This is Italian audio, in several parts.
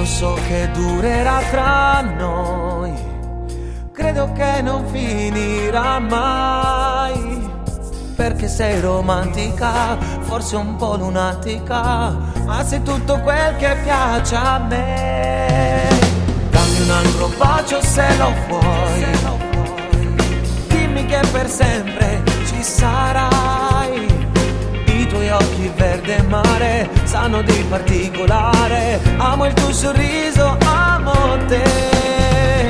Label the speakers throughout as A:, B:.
A: so che durerà tra noi, credo che non finirà mai, perché sei romantica, forse un po' lunatica, ma sei tutto quel che piace a me. Dammi un altro bacio se lo vuoi, dimmi che per sempre ci sarai. I tuoi occhi verde mare sanno di particolare, amo il tuo sorriso, amo te.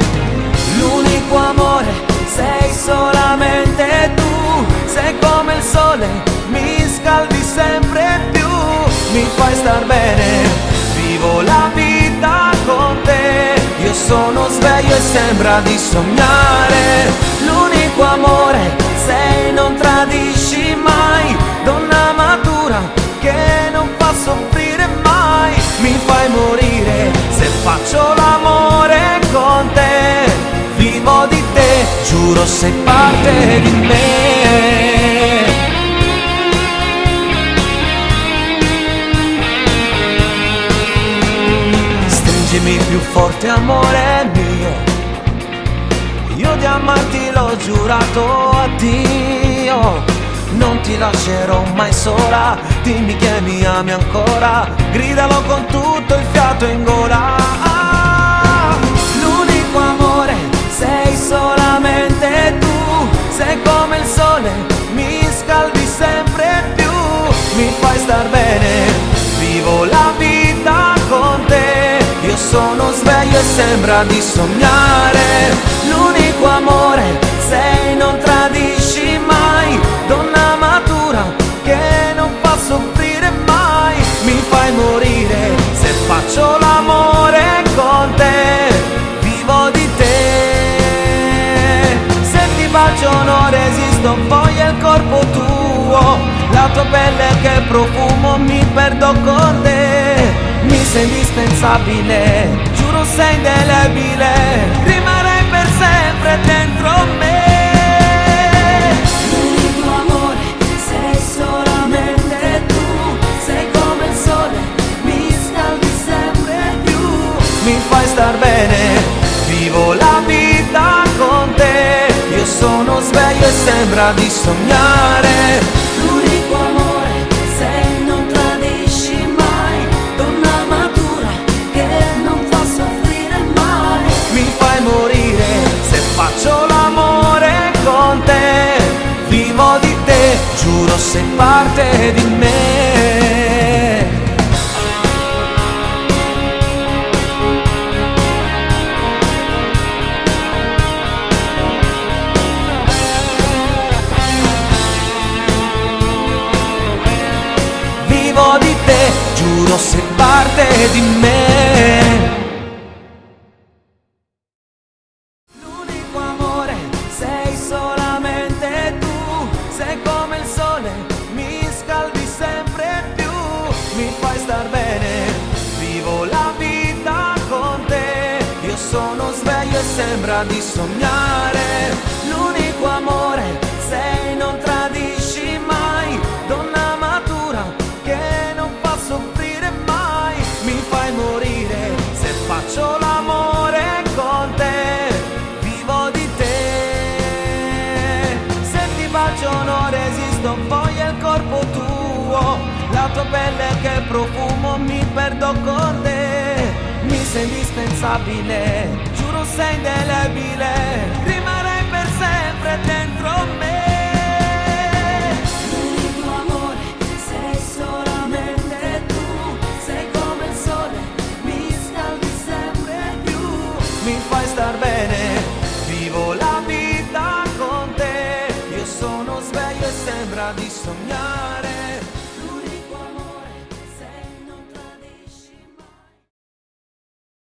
A: L'unico amore sei solamente tu, sei come il sole, mi scaldi sempre più, mi fai star bene, vivo la vita con te. Io sono sveglio e sembra di sognare. L'unico amore sei, non tradisci mai, donna matura che non fa soffrire mai. Mi fai morire se faccio l'amore con te, vivo di te, giuro sei parte di me. Stringimi più forte amore mio, io di amarti l'ho giurato a Dio. Non ti lascerò mai sola, dimmi che mi ami ancora, gridalo con tutto il fiato in gola. L'unico amore sei solamente tu, sei come il sole, mi scaldi sempre più, mi fai star bene, vivo la vita con te. Io sono sveglio e sembra di sognare. L'unico amore sei, non tradisci mai, donna matura che non fa soffrire mai. Mi fai morire se faccio l'amore con te, vivo di te. Se ti bacio non resisto, voglio il corpo tuo, la tua pelle che profumo, mi perdo con te. Mi sei indispensabile, giuro sei indelebile, rimarrai per sempre dentro me.
B: L'unico amore sei solamente tu, sei come il sole, mi scaldi sempre più,
A: Mi fai star bene, vivo la vita con te. Io sono sveglio e sembra di sognare.
B: l'unico amore sei, non tradisci mai, donna matura che non fa soffrire mai.
A: Mi fai morire se faccio l'amore con te, vivo di te, giuro sei parte di me. Vivo di te, giuro sei parte di me. L'unico amore sei solamente tu, sei come il sole, mi scaldi sempre più, mi fai star bene, vivo la vita con te. Io sono sveglio e sembra di sognare. L'unico amore sei, non tradisci mai, donna matura che non fa soffrire mai. Mi fai morire se faccio l'amore con te, vivo di te. Se ti bacio non resisto, voglio il corpo tuo, la tua pelle che profumo, mi perdo con te. Mi sei indispensabile, giuro sei indelebile, rimarrai per sempre dentro me.
B: L'unico amore sei solamente tu, sei come il sole, mi scaldi sempre più,
A: Mi fai star bene, vivo la vita con te. Io sono sveglio e sembra di sognare.